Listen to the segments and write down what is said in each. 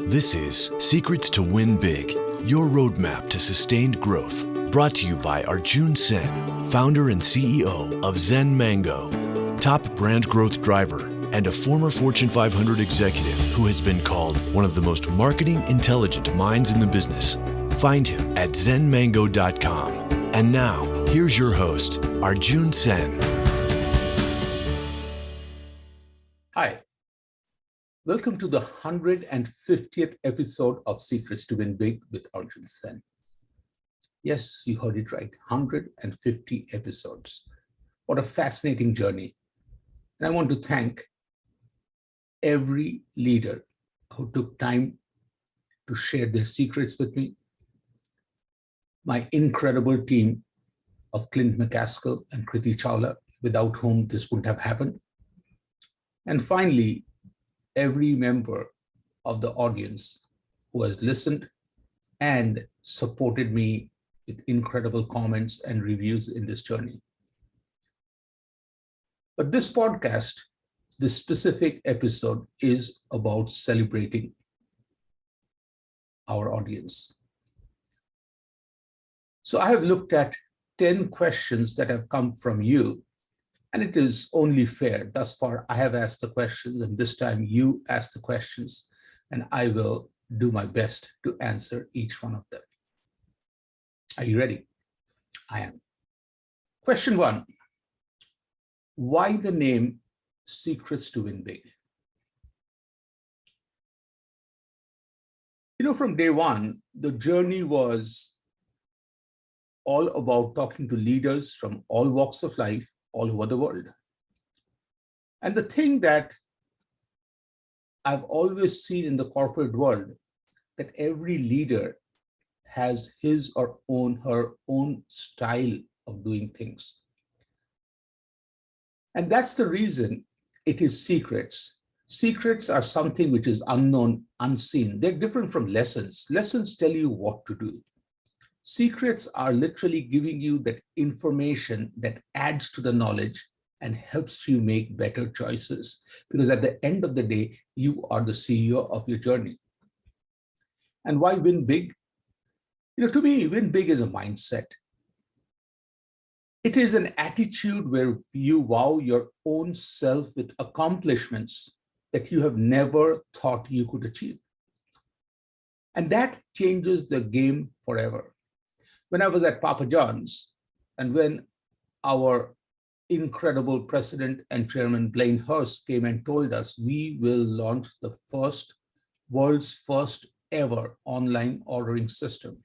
This is Secrets to Win Big, your roadmap to sustained growth. Brought to you by Arjun Sen, founder and CEO of Zen Mango, top brand growth driver, and a former Fortune 500 executive who has been called one of the most marketing intelligent minds in the business. Find him at zenmango.com. And now, here's your host, Arjun Sen. Hi. Welcome to the 150th episode of Secrets to Win Big with Arjun Sen. Yes, you heard it right, 150 episodes. What a fascinating journey. And I want to thank every leader who took time to share their secrets with me. My incredible team of Clint McCaskill and Kriti Chawla, without whom this wouldn't have happened. And finally, every member of the audience who has listened and supported me with incredible comments and reviews in this journey. But this podcast, this specific episode, is about celebrating our audience. So I have looked at 10 questions that have come from you. And it is only fair. Thus far, I have asked the questions, and this time you ask the questions, and I will do my best to answer each one of them. Are you ready? I am. Question 1. Why the name Secrets to Win Big? From day one, the journey was all about talking to leaders from all walks of life, all over the world. And the thing that I've always seen in the corporate world, that every leader has his or her own style of doing things. And that's the reason it is secrets. Secrets are something which is unknown, unseen. They're different from lessons. Lessons tell you what to do. Secrets are literally giving you that information that adds to the knowledge and helps you make better choices. Because at the end of the day, you are the CEO of your journey. And why win big? To me, win big is a mindset. It is an attitude where you wow your own self with accomplishments that you have never thought you could achieve. And that changes the game forever. When I was at Papa John's, and when our incredible president and chairman Blaine Hurst came and told us we will launch the world's first ever online ordering system,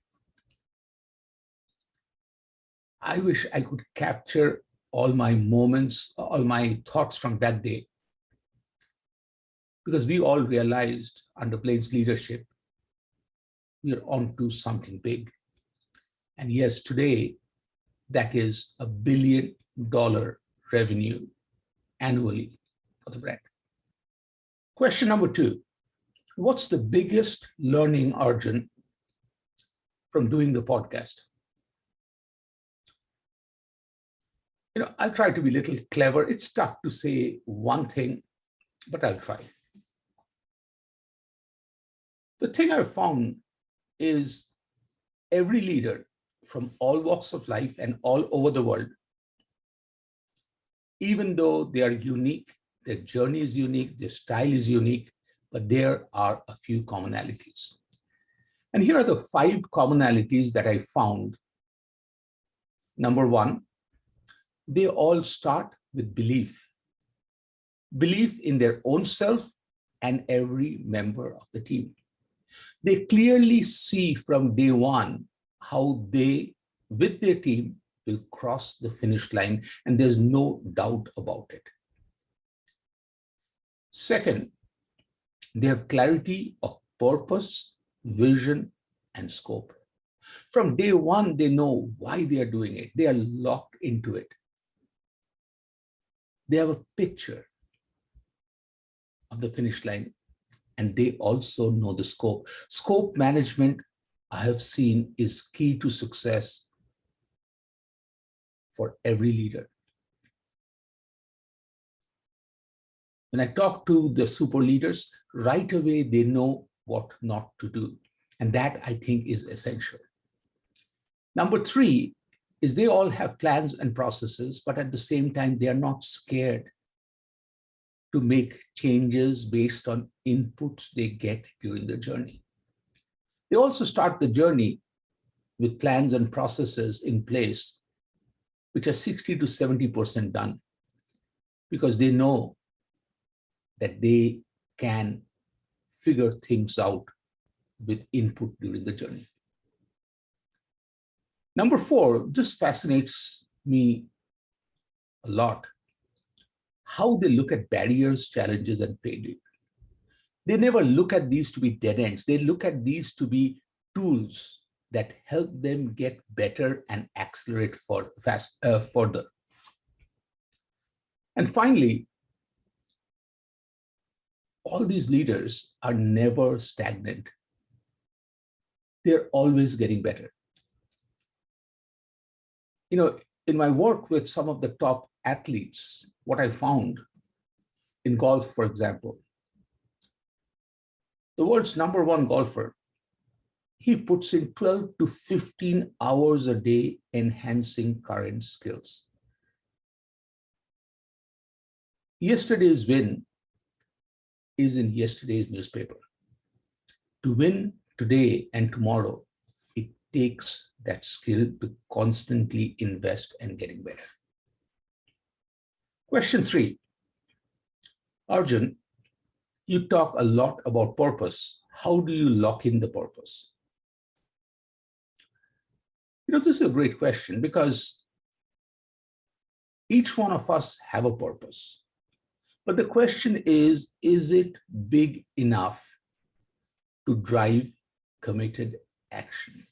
I wish I could capture all my moments, all my thoughts from that day, because we all realized under Blaine's leadership, we are on to something big. And yes, today, that is $1 billion revenue annually for the brand. Question number 2, what's the biggest learning, Arjun, from doing the podcast? I'll try to be a little clever. It's tough to say one thing, but I'll try. The thing I've found is every leader from all walks of life and all over the world, even though they are unique, their journey is unique, their style is unique, but there are a few commonalities. And here are the 5 commonalities that I found. Number 1, they all start with belief. Belief in their own self and every member of the team. They clearly see from day one how they, with their team, will cross the finish line, and there's no doubt about it. Second, they have clarity of purpose, vision, and scope. From day one, they know why they are doing it. They are locked into it. They have a picture of the finish line, and they also know the scope. Scope management, I have seen, is key to success for every leader. When I talk to the super leaders, right away they know what not to do. And that, I think, is essential. Number three is they all have plans and processes, but at the same time, they are not scared to make changes based on inputs they get during the journey. They also start the journey with plans and processes in place, which are 60 to 70% done, because they know that they can figure things out with input during the journey. Number four, this fascinates me a lot, how they look at barriers, challenges, and failure. They never look at these to be dead ends. They look at these to be tools that help them get better and accelerate further. And finally, all these leaders are never stagnant. They're always getting better. You know, in my work with some of the top athletes, what I found in golf, for example, the world's number one golfer, he puts in 12 to 15 hours a day enhancing current skills. Yesterday's win is in yesterday's newspaper. To win today and tomorrow, it takes that skill to constantly invest and getting better. Question three, Arjun, you talk a lot about purpose. How do you lock in the purpose? You know, this is a great question because each one of us have a purpose. But the question is it big enough to drive committed action?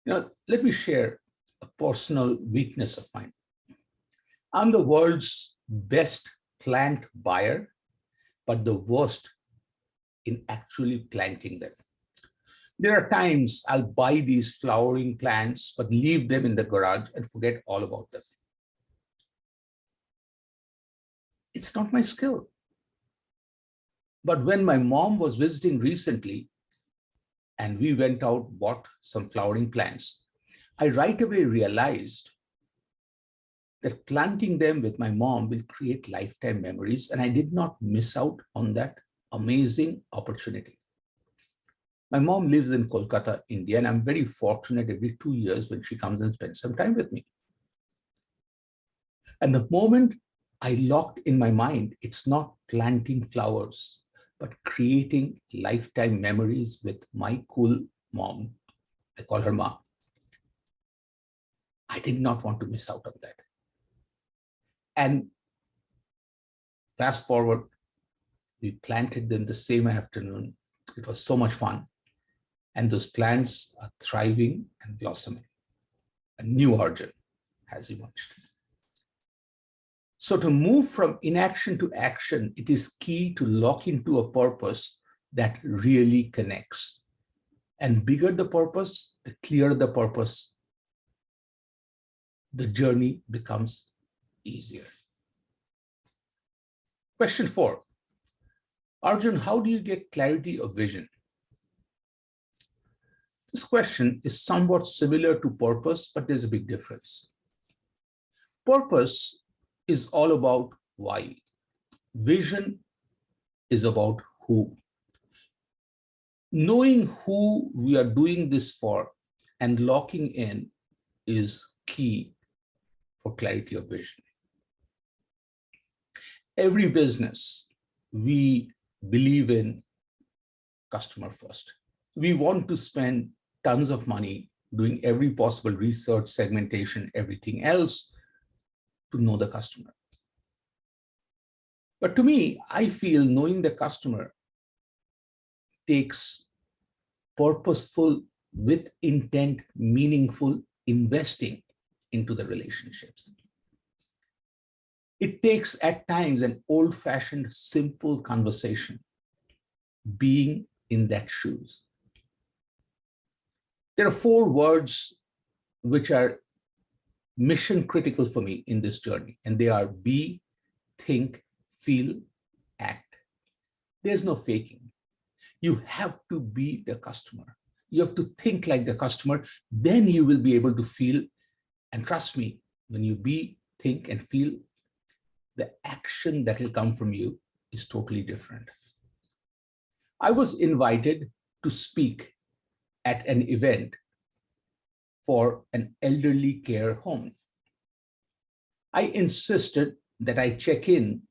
You know, let me share a personal weakness of mine. I'm the world's best plant buyer, but the worst in actually planting them. There are times I'll buy these flowering plants, but leave them in the garage and forget all about them. It's not my skill. But when my mom was visiting recently and we went out, bought some flowering plants, I right away realized that planting them with my mom will create lifetime memories, and I did not miss out on that amazing opportunity. My mom lives in Kolkata, India, and I'm very fortunate every 2 years when she comes and spends some time with me. And the moment I locked in my mind, it's not planting flowers, but creating lifetime memories with my cool mom. I call her Ma. I did not want to miss out on that. And fast forward, we planted them the same afternoon. It was so much fun. And those plants are thriving and blossoming. A new Arjun has emerged. So to move from inaction to action, it is key to lock into a purpose that really connects. And bigger the purpose, the clearer the purpose, the journey becomes easier. Question four, Arjun, how do you get clarity of vision? This question is somewhat similar to purpose, but there's a big difference. Purpose is all about why. Vision is about who. Knowing who we are doing this for and locking in is key for clarity of vision. Every business, we believe in customer first. We want to spend tons of money doing every possible research, segmentation, everything else to know the customer. But to me, I feel knowing the customer takes purposeful, with intent, meaningful investing into the relationships. It takes at times an old-fashioned, simple conversation, being in that shoes. There are 4 words which are mission critical for me in this journey, and they are be, think, feel, act. There's no faking. You have to be the customer. You have to think like the customer. Then you will be able to feel. And trust me, when you be, think, and feel, the action that will come from you is totally different. I was invited to speak at an event for an elderly care home. I insisted that I check in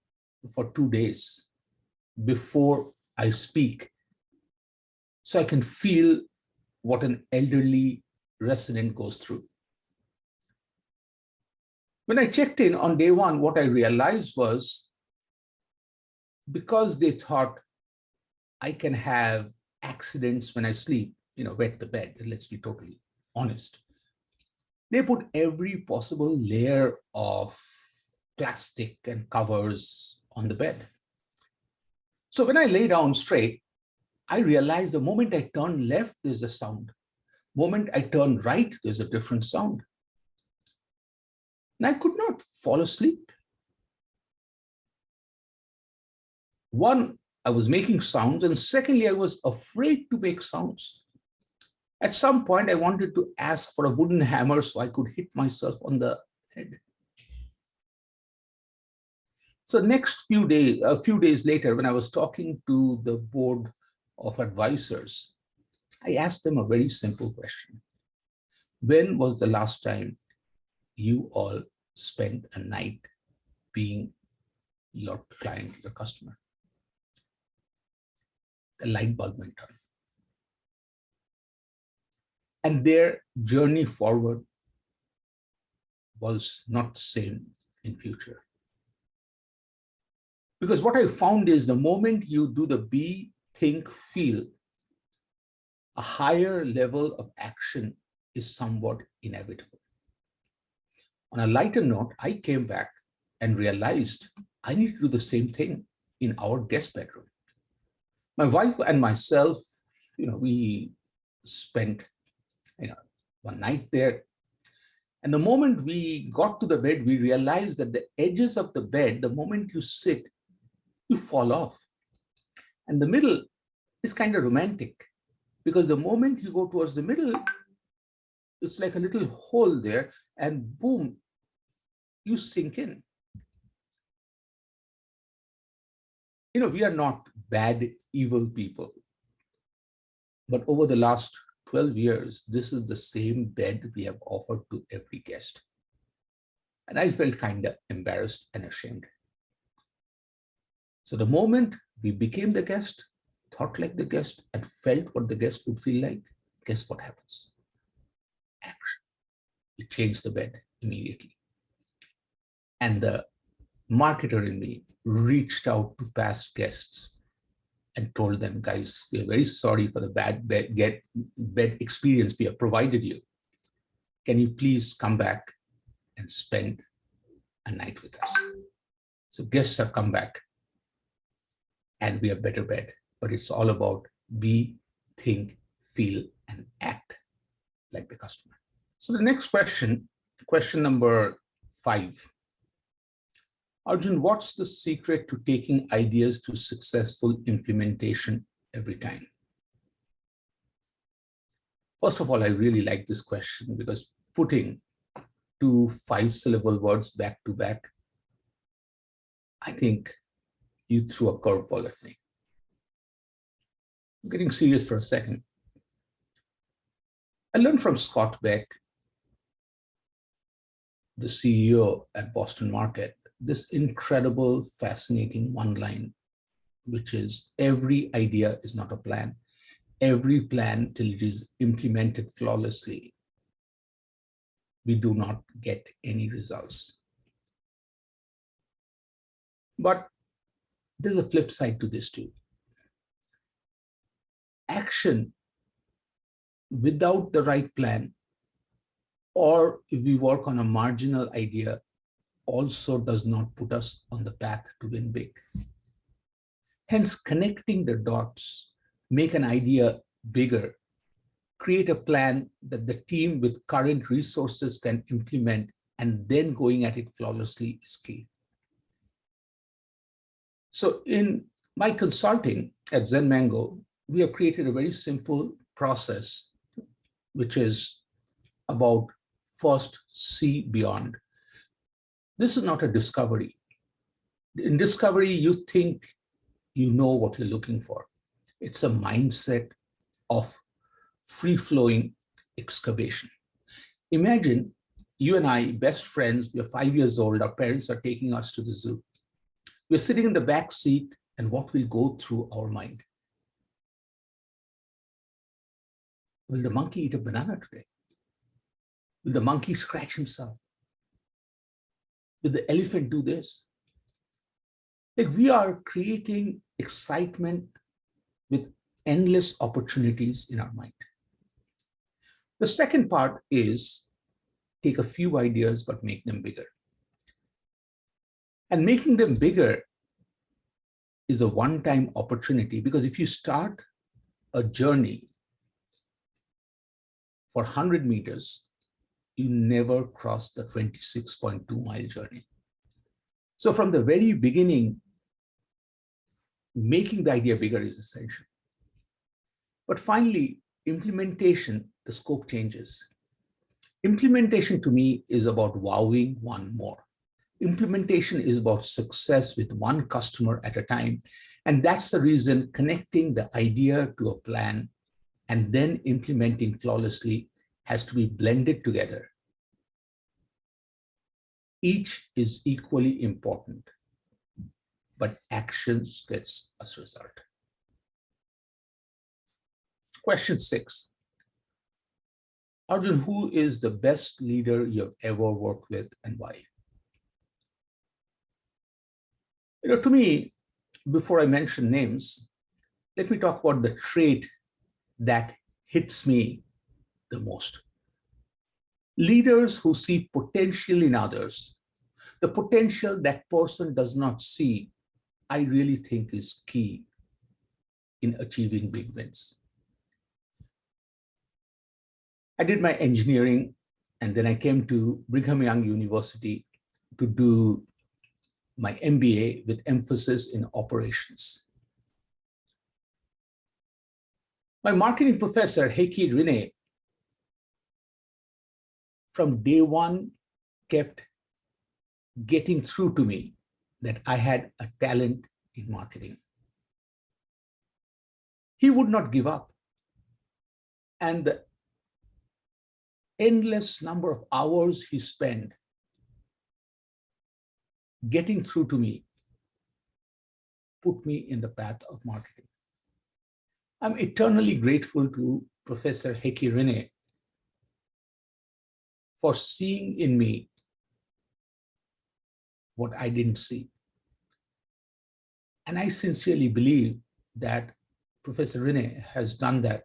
for 2 days before I speak so I can feel what an elderly resident goes through. When I checked in on day one, what I realized was because they thought I can have accidents when I sleep, wet the bed, let's be totally honest. They put every possible layer of plastic and covers on the bed. So when I lay down straight, I realized the moment I turn left, there's a sound. Moment I turn right, there's a different sound. And I could not fall asleep. One, I was making sounds, and secondly, I was afraid to make sounds. At some point, I wanted to ask for a wooden hammer so I could hit myself on the head. So a few days later, when I was talking to the board of advisors, I asked them a very simple question. When was the last time you all spent a night being your client, your customer? The light bulb went on. And their journey forward was not the same in future. Because what I found is the moment you do the be, think, feel, a higher level of action is somewhat inevitable. On a lighter note, I came back and realized I need to do the same thing in our guest bedroom. My wife and myself, we spent, one night there. And the moment we got to the bed, we realized that the edges of the bed, the moment you sit, you fall off. And the middle is kind of romantic because the moment you go towards the middle, it's like a little hole there and boom, you sink in. We are not bad, evil people. But over the last 12 years, this is the same bed we have offered to every guest. And I felt kind of embarrassed and ashamed. So the moment we became the guest, thought like the guest, and felt what the guest would feel like, guess what happens? Action. We changed the bed immediately. And the marketer in me reached out to past guests and told them, guys, we are very sorry for the bad bed experience we have provided you. Can you please come back and spend a night with us? So guests have come back and we have better bed, but it's all about be, think, feel, and act like the customer. So the next question number 5. Arjun, what's the secret to taking ideas to successful implementation every time? First of all, I really like this question because putting 2 5-syllable words back to back, I think you threw a curveball at me. I'm getting serious for a second. I learned from Scott Beck, the CEO at Boston Market, this incredible, fascinating one line, which is every idea is not a plan. Every plan till it is implemented flawlessly, we do not get any results. But there's a flip side to this too. Action without the right plan, or if we work on a marginal idea, also does not put us on the path to win big. Hence, connecting the dots, make an idea bigger, create a plan that the team with current resources can implement, and then going at it flawlessly is key. So in My consulting at Zen Mango, we have created a very simple process, which is about first see beyond. This is not a discovery. In discovery, you think you know what you're looking for. It's a mindset of free-flowing excavation. Imagine you and I, best friends, we're 5 years old, our parents are taking us to the zoo. We're sitting in the back seat, and what will go through our mind? Will the monkey eat a banana today? Will the monkey scratch himself? Will the elephant do this? Like, we are creating excitement with endless opportunities in our mind. The second part is take a few ideas, but make them bigger. And making them bigger is a one-time opportunity, because if you start a journey for 100 meters, you never cross the 26.2-mile journey. So from the very beginning, making the idea bigger is essential. But finally, implementation, the scope changes. Implementation to me is about wowing one more. Implementation is about success with one customer at a time. And that's the reason connecting the idea to a plan and then implementing flawlessly has to be blended together. Each is equally important, but actions gets us result. Question 6. Arjun, who is the best leader you've ever worked with and why? To me, before I mention names, let me talk about the trait that hits me the most. Leaders who see potential in others, the potential that person does not see, I really think is key in achieving big wins. I did my engineering, and then I came to Brigham Young University to do my MBA with emphasis in operations. My marketing professor, Heikki Rinne, from day one kept getting through to me that I had a talent in marketing. He would not give up. And the endless number of hours he spent getting through to me put me in the path of marketing. I'm eternally grateful to Professor Heikki Rinne for seeing in me what I didn't see. And I sincerely believe that Professor Rinne has done that,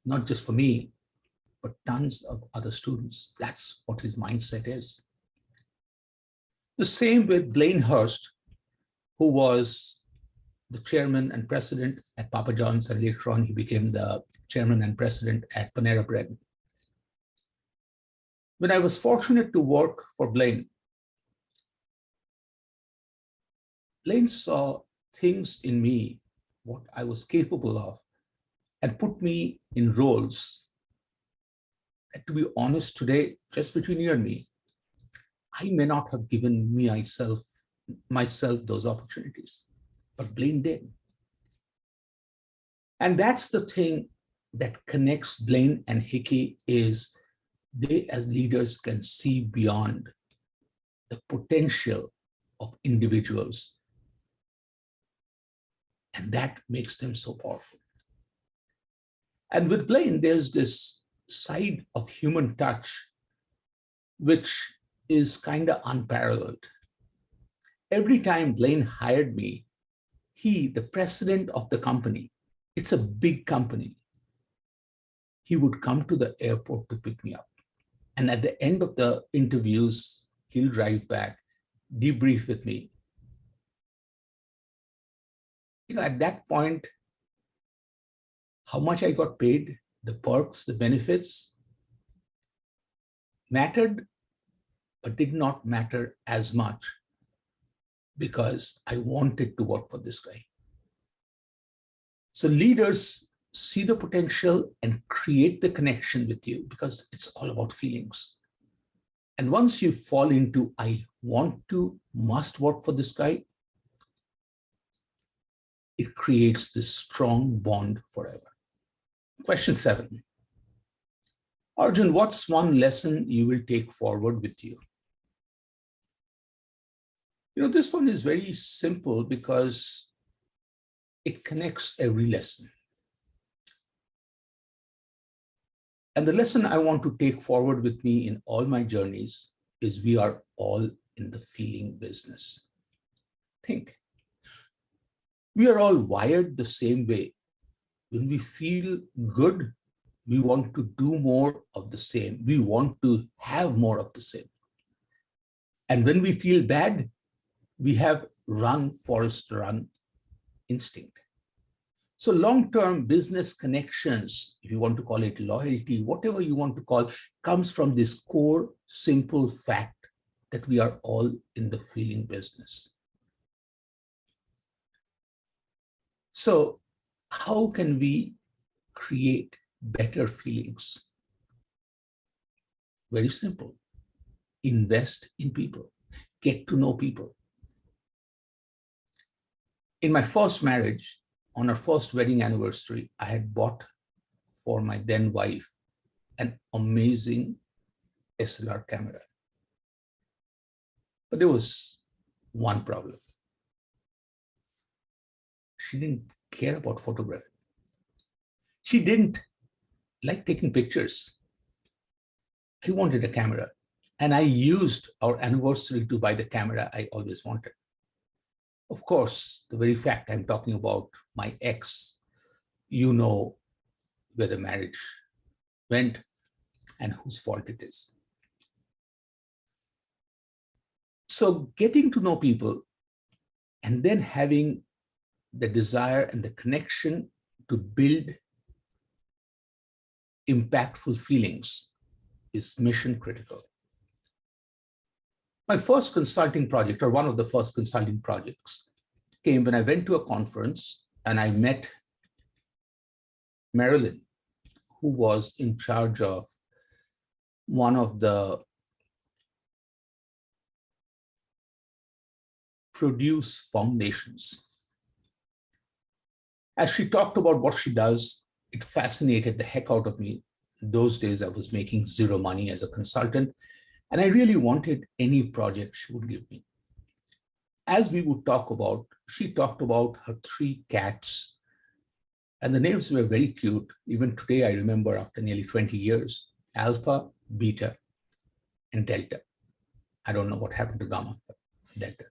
not just for me, but tons of other students. That's what his mindset is. The same with Blaine Hurst, who was the chairman and president at Papa John's, and later on he became the chairman and president at Panera Bread. When I was fortunate to work for Blaine, Blaine saw things in me, what I was capable of, and put me in roles that, to be honest today, just between you and me, I may not have given myself those opportunities, but Blaine did. And that's the thing that connects Blaine and Heikki, is they as leaders can see beyond the potential of individuals. And that makes them so powerful. And with Blaine, there's this side of human touch, which is kind of unparalleled. Every time Blaine hired me, he, the president of the company, it's a big company, he would come to the airport to pick me up. And at the end of the interviews, he'll drive back, debrief with me. At that point, how much I got paid, the perks, the benefits mattered, but did not matter as much, because I wanted to work for this guy. So leaders see the potential and create the connection with you because it's all about feelings. And once you fall into, I want to, must work for this guy, it creates this strong bond forever. Question 7. Arjun, what's one lesson you will take forward with you? This one is very simple because it connects every lesson. And the lesson I want to take forward with me in all my journeys is we are all in the feeling business. Think. We are all wired the same way. When we feel good, we want to do more of the same. We want to have more of the same. And when we feel bad, we have run, forest run instinct. So long-term business connections, if you want to call it loyalty, whatever you want to call, comes from this core, simple fact that we are all in the feeling business. So how can we create better feelings? Very simple. Invest in people. Get to know people. In my first marriage, on our first wedding anniversary, I had bought for my then wife an amazing SLR camera. But there was one problem. She didn't care about photography. She didn't like taking pictures. She wanted a camera. And I used our anniversary to buy the camera I always wanted. Of course, the very fact I'm talking about my ex, you know where the marriage went and whose fault it is. So getting to know people and then having the desire and the connection to build impactful feelings is mission critical. My first consulting project, or one of the first consulting projects, came when I went to a conference and I met Marilyn, who was in charge of one of the produce foundations. As she talked about what she does, it fascinated the heck out of me. In those days, I was making zero money as a consultant, and I really wanted any project she would give me. As we would talk about, she talked about her 3 cats, and the names were very cute. Even today, I remember after nearly 20 years, Alpha, Beta, and Delta. I don't know what happened to Gamma, but Delta.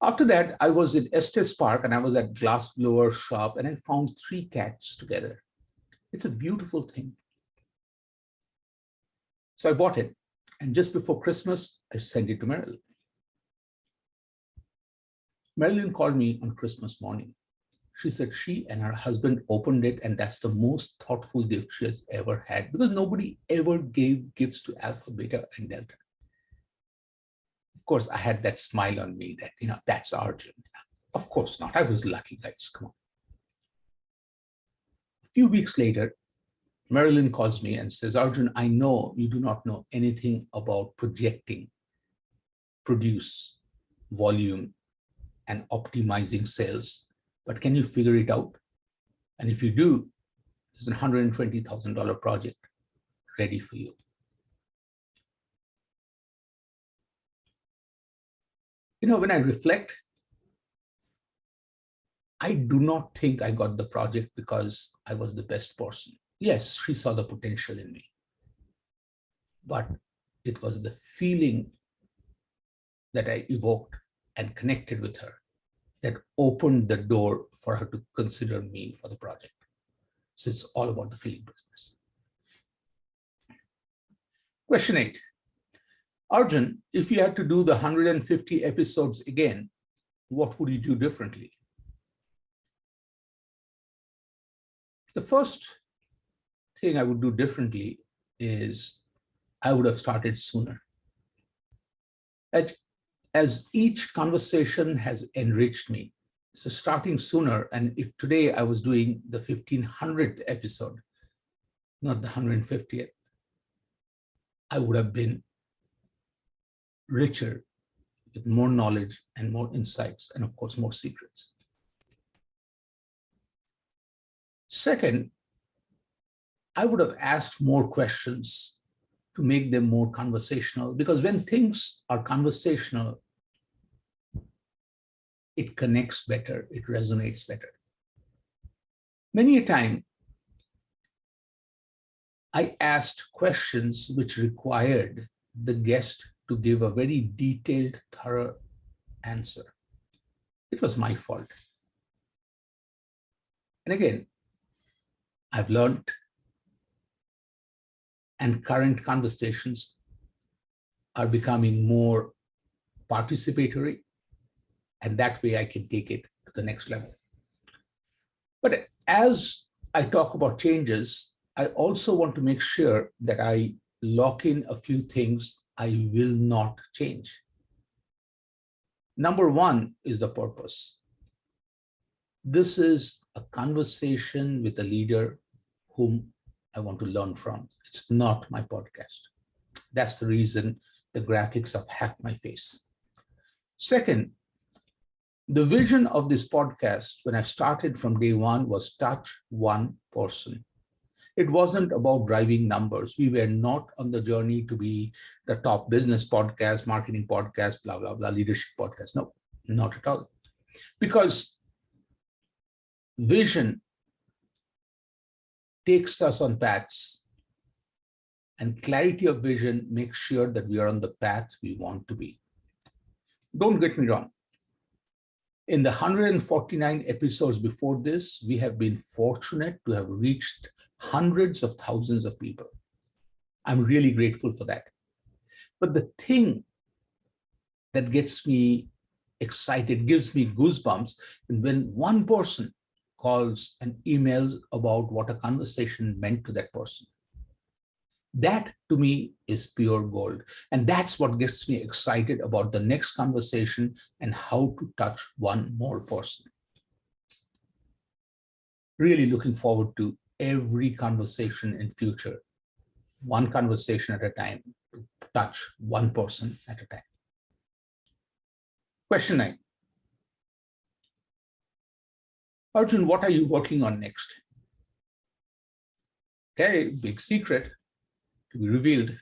After that, I was in Estes Park and I was at glassblower shop and I found 3 cats together. It's a beautiful thing. So I bought it. And just before Christmas, I sent it to Marilyn. Marilyn called me on Christmas morning. She said she and her husband opened it and that's the most thoughtful gift she has ever had because nobody ever gave gifts to Alpha, Beta, and Delta. Of course, I had that smile on me that, that's Arjun. Of course not. I was lucky, guys. Come on. A few weeks later, Marilyn calls me and says, Arjun, I know you do not know anything about projecting, produce, volume, and optimizing sales, but can you figure it out? And if you do, there's a $120,000 project ready for you. When I reflect, I do not think I got the project because I was the best person. Yes, she saw the potential in me, but it was the feeling that I evoked and connected with her that opened the door for her to consider me for the project. So it's all about the feeling business. Question 8. Arjun, if you had to do the 150 episodes again, what would you do differently? The first thing I would do differently is I would have started sooner. As each conversation has enriched me, So starting sooner, and if today I was doing the 1500th episode, not the 150th, I would have been richer with more knowledge and more insights, and of course, more secrets. Second, I would have asked more questions to make them more conversational, because when things are conversational, it connects better, it resonates better. Many a time, I asked questions which required the guest to give a very detailed, thorough answer. It was my fault. And again, I've learned, and current conversations are becoming more participatory, and that way I can take it to the next level. But as I talk about changes, I also want to make sure that I lock in a few things I will not change. Number one is the purpose. This is a conversation with a leader whom I want to learn from. It's not my podcast. That's the reason the graphics of half my face. Second, the vision of this podcast when I started from day one was touch one person. It wasn't about driving numbers. We were not on the journey to be the top business podcast, marketing podcast, blah, blah, blah, leadership podcast. No, not at all. Because vision takes us on paths, and clarity of vision makes sure that we are on the path we want to be. Don't get me wrong. In the 149 episodes before this, we have been fortunate to have reached hundreds of thousands of people. I'm really grateful for that. But the thing that gets me excited, gives me goosebumps, and when one person calls and emails about what a conversation meant to that person. That to me is pure gold. And that's what gets me excited about the next conversation and how to touch one more person. Really looking forward to every conversation in future, one conversation at a time, to touch one person at a time. Question 9. Arjun, what are you working on next? Okay, big secret to be revealed.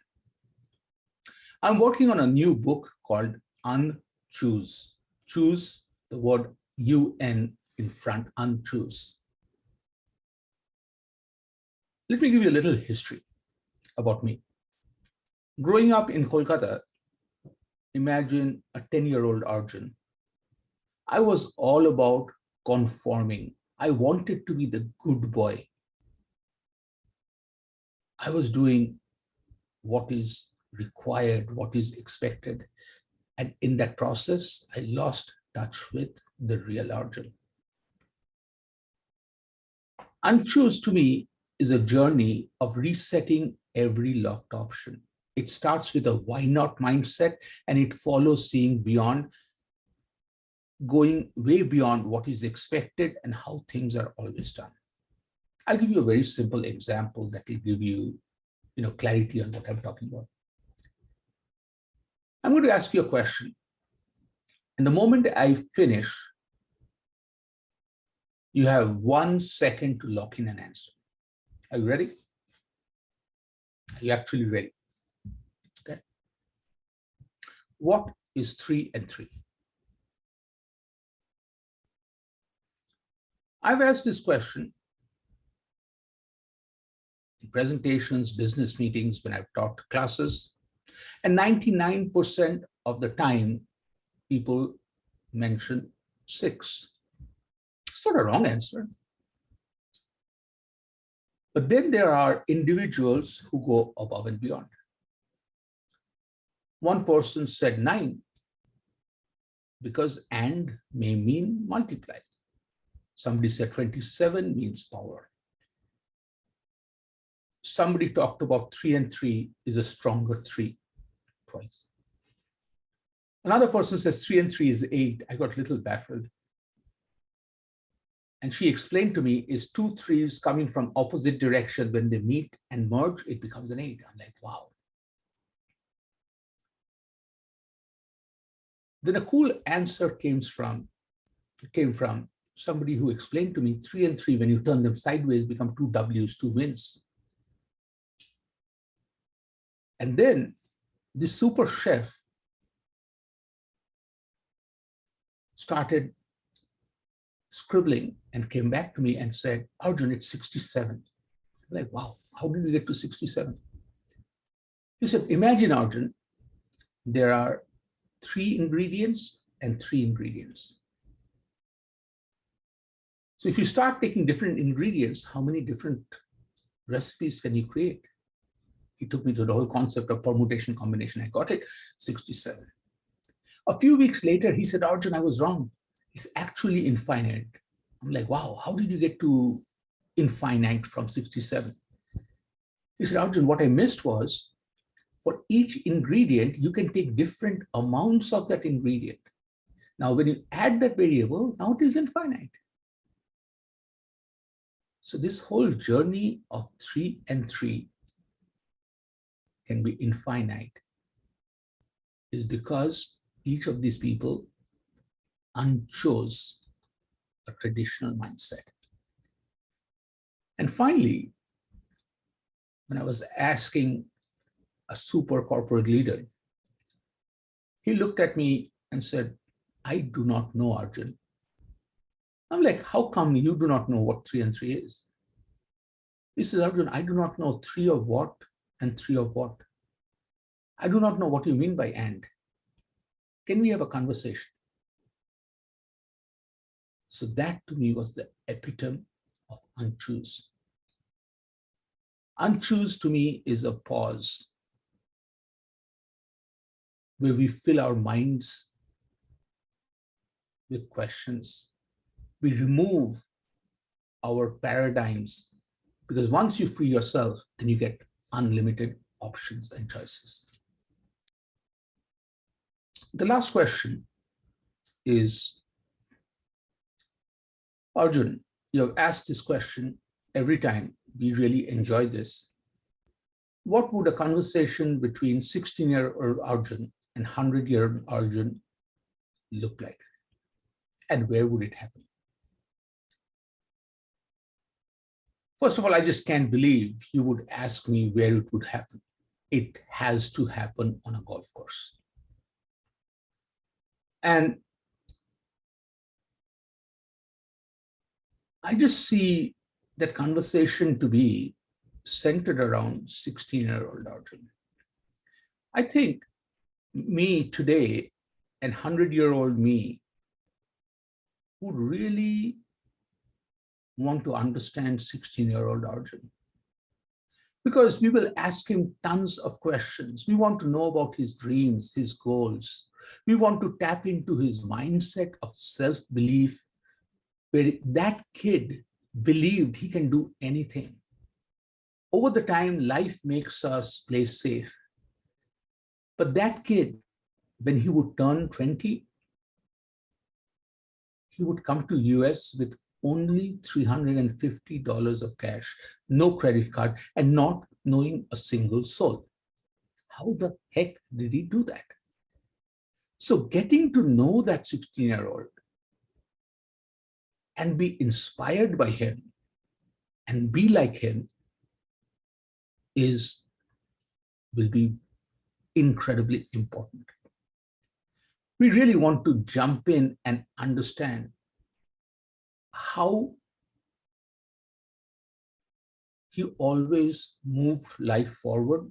I'm working on a new book called Unchoose. Choose, the word UN in front, unchoose. Let me give you a little history about me. Growing up in Kolkata, imagine a 10-year-old Arjun. I was all about conforming. I wanted to be the good boy. I was doing what is required, what is expected. And in that process, I lost touch with the real Arjun. Unchoose to me is a journey of resetting every locked option. It starts with a why not mindset, and it follows seeing beyond, going way beyond what is expected and how things are always done. I'll give you a very simple example that will give you, clarity on what I'm talking about. I'm going to ask you a question. And the moment I finish, you have 1 second to lock in an answer. Are you ready? Are you actually ready? Okay. What is 3 and 3? I've asked this question in presentations, business meetings, when I've taught classes, and 99% of the time, people mention 6. It's not a wrong answer. But then there are individuals who go above and beyond. One person said 9 because and may mean multiply. Somebody said 27 means power. Somebody talked about 3 and 3 is a stronger 3 twice. Another person says 3 and 3 is 8. I got a little baffled. And she explained to me is two threes coming from opposite direction. When they meet and merge, it becomes an 8. I'm like, wow. Then a cool answer came from somebody who explained to me 3 and 3, when you turn them sideways, become two W's, two wins. And then the super chef started scribbling and came back to me and said, Arjun, it's 67. I'm like, wow, how did we get to 67? He said, imagine, Arjun, there are 3 ingredients and 3 ingredients. So if you start taking different ingredients, how many different recipes can you create? He took me to the whole concept of permutation combination. I got it, 67. A few weeks later, he said, Arjun, I was wrong. It's actually infinite. I'm like, wow, how did you get to infinite from 67? He said, Arjun, what I missed was, for each ingredient, you can take different amounts of that ingredient. Now, when you add that variable, now it is infinite. So this whole journey of 3 and 3 can be infinite is because each of these people unchose a traditional mindset. And finally, when I was asking a super corporate leader, he looked at me and said, I do not know, Arjun. I'm like, how come you do not know what 3 and 3 is? He says, Arjun, I do not know 3 of what and 3 of what. I do not know what you mean by and. Can we have a conversation? So that to me was the epitome of unchoose. Unchoose to me is a pause where we fill our minds with questions. We remove our paradigms, because once you free yourself, then you get unlimited options and choices. The last question is, Arjun, you have asked this question every time. We really enjoy this. What would a conversation between 16-year-old Arjun and 100-year-old Arjun look like? And where would it happen? First of all, I just can't believe you would ask me where it would happen. It has to happen on a golf course. And I just see that conversation to be centered around 16-year-old Arjun. I think me today and 100-year-old me would really want to understand 16-year-old Arjun, because we will ask him tons of questions. We want to know about his dreams, his goals. We want to tap into his mindset of self-belief, where that kid believed he can do anything. Over the time, life makes us play safe. But that kid, when he would turn 20, he would come to US with only $350 of cash, no credit card, and not knowing a single soul. How the heck did he do that? So getting to know that 16-year-old and be inspired by him and be like him will be incredibly important. We really want to jump in and understand how he always moved life forward,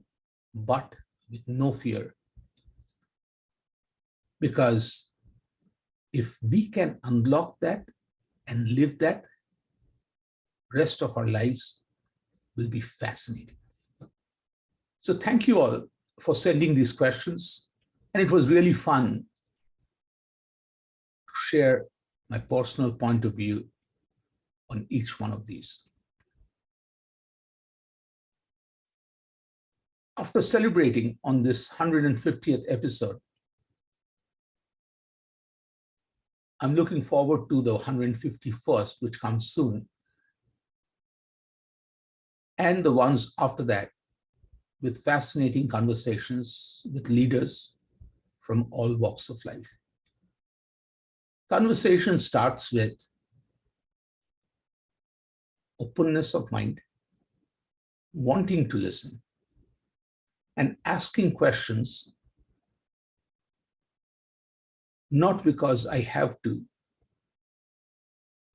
but with no fear. Because if we can unlock that and live that, rest of our lives will be fascinating. So thank you all for sending these questions. And it was really fun to share my personal point of view on each one of these. After celebrating on this 150th episode, I'm looking forward to the 151st, which comes soon, and the ones after that, with fascinating conversations with leaders from all walks of life. Conversation starts with openness of mind, wanting to listen, and asking questions, not because I have to,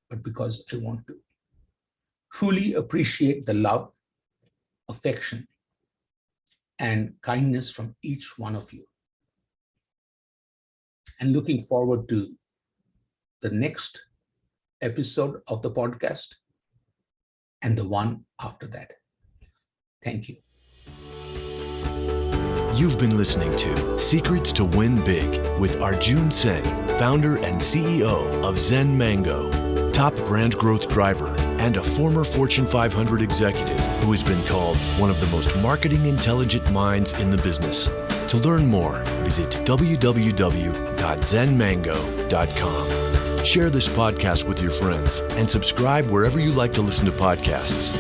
but because I want to. Truly appreciate the love, affection, and kindness from each one of you. And looking forward to the next episode of the podcast and the one after that. Thank you. You've been listening to Secrets to Win Big with Arjun Sen, founder and CEO of Zen Mango, top brand growth driver, and a former Fortune 500 executive who has been called one of the most marketing intelligent minds in the business. To learn more, visit www.zenmango.com. Share this podcast with your friends and subscribe wherever you like to listen to podcasts.